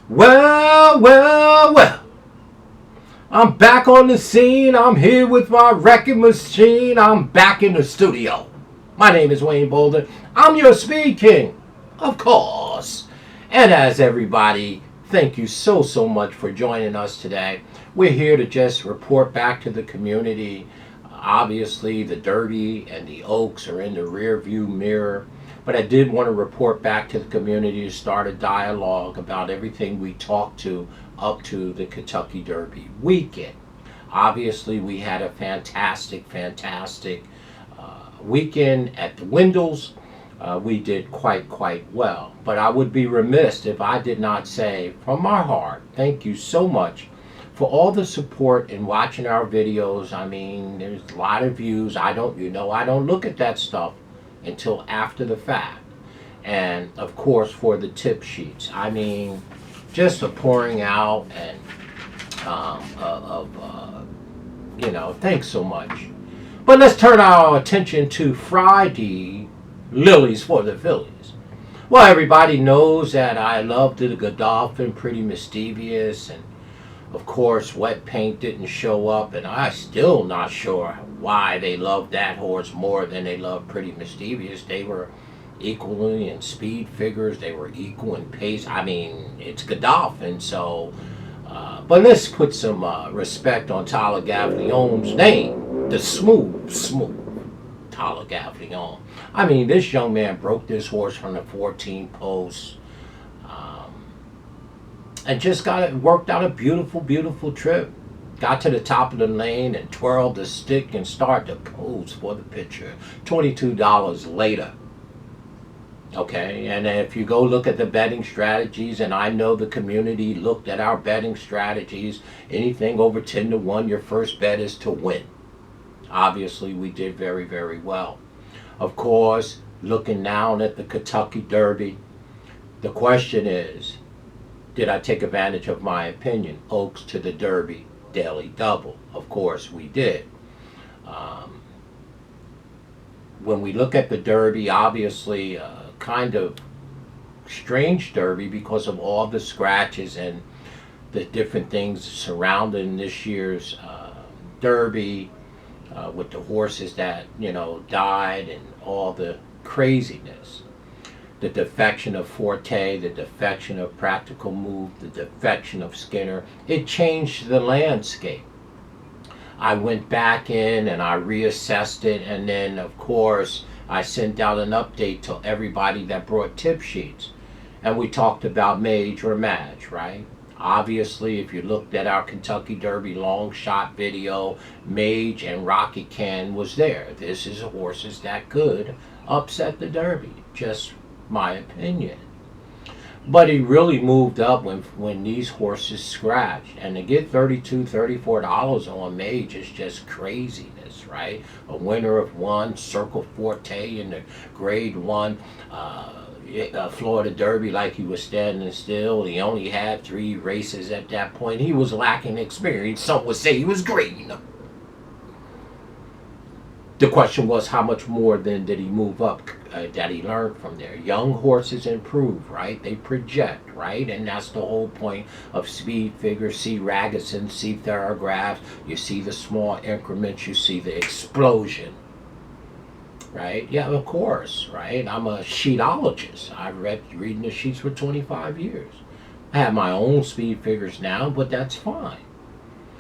Well, well, well. I'm back on the scene. I'm here with my wrecking machine. I'm back in the studio. My name is Wayne Bolden. I'm your Speed King, of course. And as everybody, thank you so much for joining us today. We're here to just report back to the community. Obviously, the Derby and the Oaks are in the rear view mirror. But I did want to report back to the community to start a dialogue about everything we talked to up to the Kentucky Derby weekend. Obviously, we had a fantastic weekend at the Windows. We did quite well. But I would be remiss if I did not say from my heart, thank you so much for all the support in watching our videos. I mean, there's a lot of views. I don't look at that stuff until after the fact. And of course, for the tip sheets, I mean, just a pouring out and thanks so much. But let's turn our attention to Friday, Lilies for the Phillies. Well, everybody knows that I love the Godolphin, Pretty Mischievous, and of course, Wet Paint didn't show up, and I'm still not sure why they loved that horse more than they loved Pretty Mischievous. They were equally in speed figures. They were equal in pace. I mean, it's Godolphin, so... but let's put some respect on Tyler Gafflion's name. The smooth Tyler Gafflion. I mean, this young man broke this horse from the 14 post. And just worked out a beautiful trip. Got to the top of the lane and twirled the stick and started to pose for the picture. $22 later. Okay, and if you go look at the betting strategies, and I know the community looked at our betting strategies, anything over 10 to 1, your first bet is to win. Obviously, we did very well. Of course, looking down at the Kentucky Derby, the question is, did I take advantage of my opinion? Oaks to the Derby, daily double. Of course, we did. When we look at the Derby, obviously, kind of strange Derby because of all the scratches and the different things surrounding this year's Derby, with the horses that, died and all the craziness. The defection of Forte, the defection of Practical Move, the defection of Skinner. It changed the landscape. I went back in and I reassessed it, and then of course I sent out an update to everybody that brought tip sheets. And we talked about Mage or Madge, right? Obviously, if you looked at our Kentucky Derby long shot video, Mage and Rocky Can was there. This is horses that could upset the Derby. Just my opinion. But he really moved up when these horses scratched, and to get $34 on Mage is just craziness, right? A winner of one, Circle Forte in the grade 1 Florida Derby, like he was standing still. He only had 3 races at that point. He was lacking experience. Some would say he was green. The question was, how much more then did he move up, that he learned from there? Young horses improve, right? They project, right? And that's the whole point of speed figures. See Ragusan, see Thoroughgraphs. You see the small increments. You see the explosion, right? Yeah, of course, right? I'm a sheetologist. I've reading the sheets for 25 years. I have my own speed figures now, but that's fine.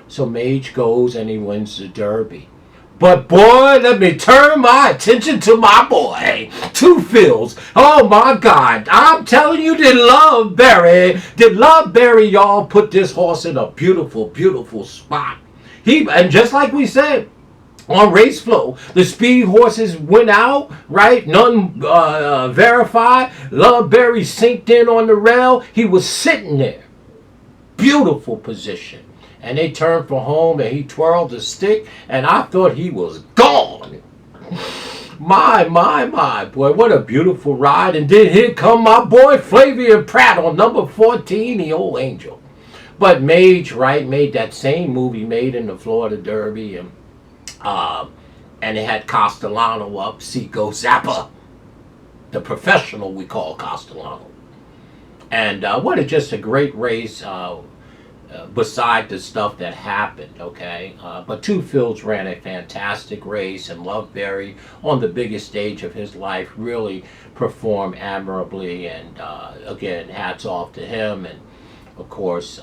So Mage goes and he wins the Derby. But boy, let me turn my attention to my boy, Two Phils. Oh my God, I'm telling you, did Love Berry, y'all, put this horse in a beautiful spot. And just like we said, on Race Flow, the speed horses went out, right? None verified. Love Berry synced in on the rail. He was sitting there. Beautiful position. And they turned for home, and he twirled the stick, and I thought he was gone. My, boy, what a beautiful ride. And then here come my boy Flavian Pratt on number 14, the old angel. But Mage, right, made that same movie made in the Florida Derby, and it had Castellano up, Seco Zappa, the professional we call Castellano. And what a just a great race. Beside the stuff that happened, okay? But Two Fields ran a fantastic race, and Loveberry, on the biggest stage of his life, really performed admirably. And again, hats off to him. And of course,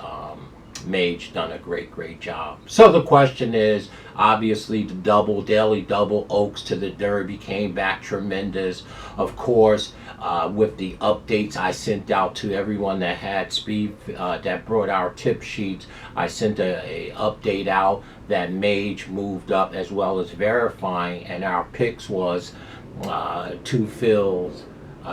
Mage done a great job. So the question is, obviously, the daily double Oaks to the Derby came back tremendous. Of course, with the updates I sent out to everyone that had speed, that brought our tip sheets, I sent a update out that Mage moved up as well as verifying, and our picks was Two Fields,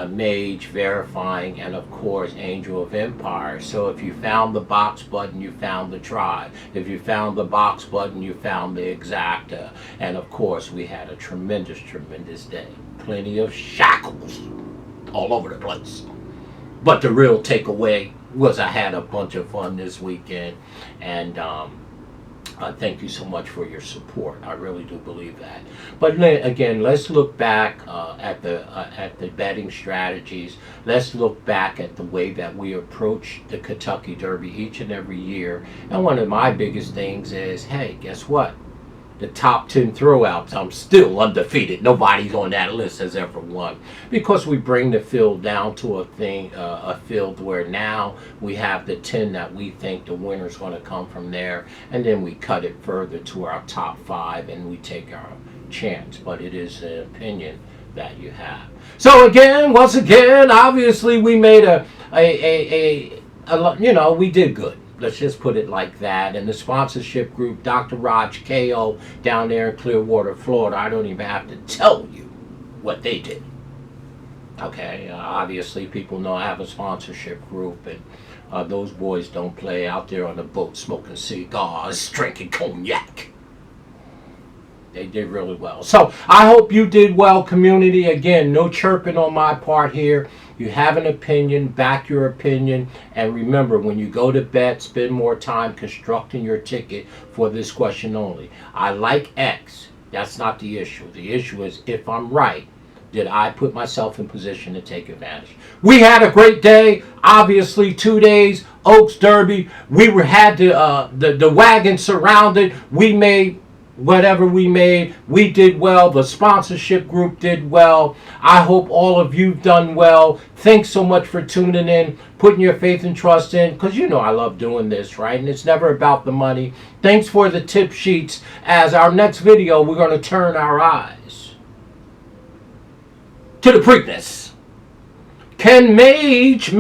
Mage, verifying, and of course Angel of Empire. So if you found the box button, you found the tribe. If you found the box button, you found the exacta. And of course we had a tremendous day. Plenty of shackles all over the place. But the real takeaway was I had a bunch of fun this weekend, and thank you so much for your support. I really do believe that. But again, let's look back at the betting strategies. Let's look back at the way that we approach the Kentucky Derby each and every year. And one of my biggest things is, hey, guess what? The top 10 throwouts, I'm still undefeated. Nobody's on that list has ever won, because we bring the field down to a field where now we have the 10 that we think the winner's going to come from there, and then we cut it further to our top 5 and we take our chance. But it is an opinion that you have. So again, once again, obviously we made we did good. Let's just put it like that. And the sponsorship group, Dr. Raj Ko, down there in Clearwater, Florida, I don't even have to tell you what they did. Okay, obviously people know I have a sponsorship group, and those boys don't play out there on the boat smoking cigars, drinking cognac. They did really well. So I hope you did well, community. Again, no chirping on my part here. You have an opinion, back your opinion, and remember, when you go to bet, spend more time constructing your ticket for this question only. I like X. That's not the issue. The issue is, if I'm right, did I put myself in position to take advantage? We had a great day. Obviously, 2 days, Oaks Derby. Had the wagon surrounded. We made whatever we made. We did well. The sponsorship group did well. I hope all of you've done well. Thanks so much for tuning in, putting your faith and trust in, because you know I love doing this, right? And it's never about the money. Thanks for the tip sheets. As our next video, we're going to turn our eyes to the Preakness. Can Mage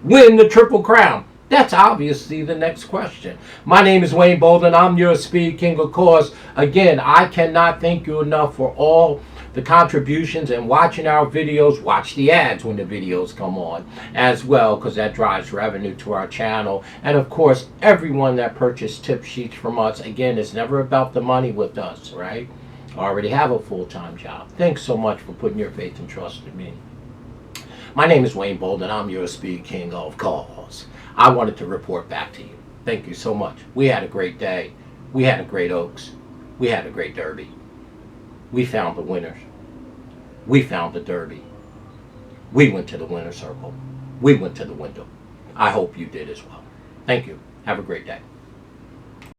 win the Triple Crown? That's obviously the next question. My name is Wayne Bolden. I'm your Speed King, of course. Again, I cannot thank you enough for all the contributions and watching our videos. Watch the ads when the videos come on as well, because that drives revenue to our channel. And of course, everyone that purchased tip sheets from us. Again, it's never about the money with us, right? I already have a full-time job. Thanks so much for putting your faith and trust in me. My name is Wayne Bolden. I'm your Speed King, of course. I wanted to report back to you. Thank you so much. We had a great day. We had a great Oaks. We had a great Derby. We found the winners. We found the Derby. We went to the winner's circle. We went to the window. I hope you did as well. Thank you. Have a great day.